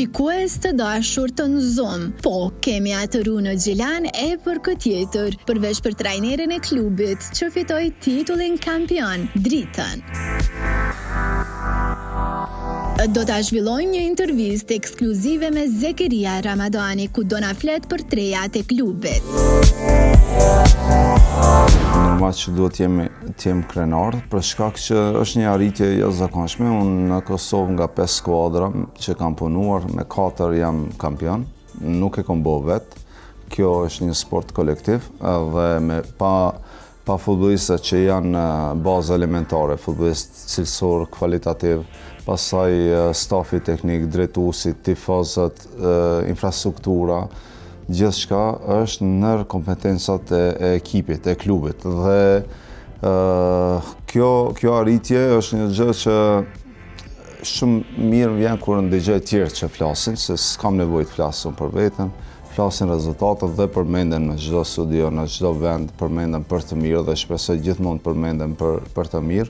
Shikues të dashur të Nzom, po kemi atëru në Gjilan e për këtë tjetër, përveç për trajnerin e klubit që fitoi titullin kampion, Dritën. Do ta zhvillojmë një intervistë ekskluzive me Zekeria Ramadani ku do na flet për trejat e klubit. Normal që duhet të jem krenar, për shkak që është një arritje jashtëzakonshme. Unë në Kosovë nga 5 skuadra që kam punuar, me 4 jam kampion, nuk e kom bo vetë. Kjo është një sport kolektiv dhe pa futbollistët që janë bazë elementare, futbollist cilësor, kvalitativ, pastaj stafi teknik, drejtuesit, tifozët, infrastruktura, gjithçka është nër kompetencat e ekipit, e klubit. Dhe kjo arritje është një gjë që shumë mirë vjen kur ndëgjoj të tjerë që flasin, se s'kam nevojë të flas për veten, flasin rezultatet dhe përmenden në çdo studio, në çdo vend, përmenden për të mirë dhe shpresoj gjithmonë përmenden për të mirë.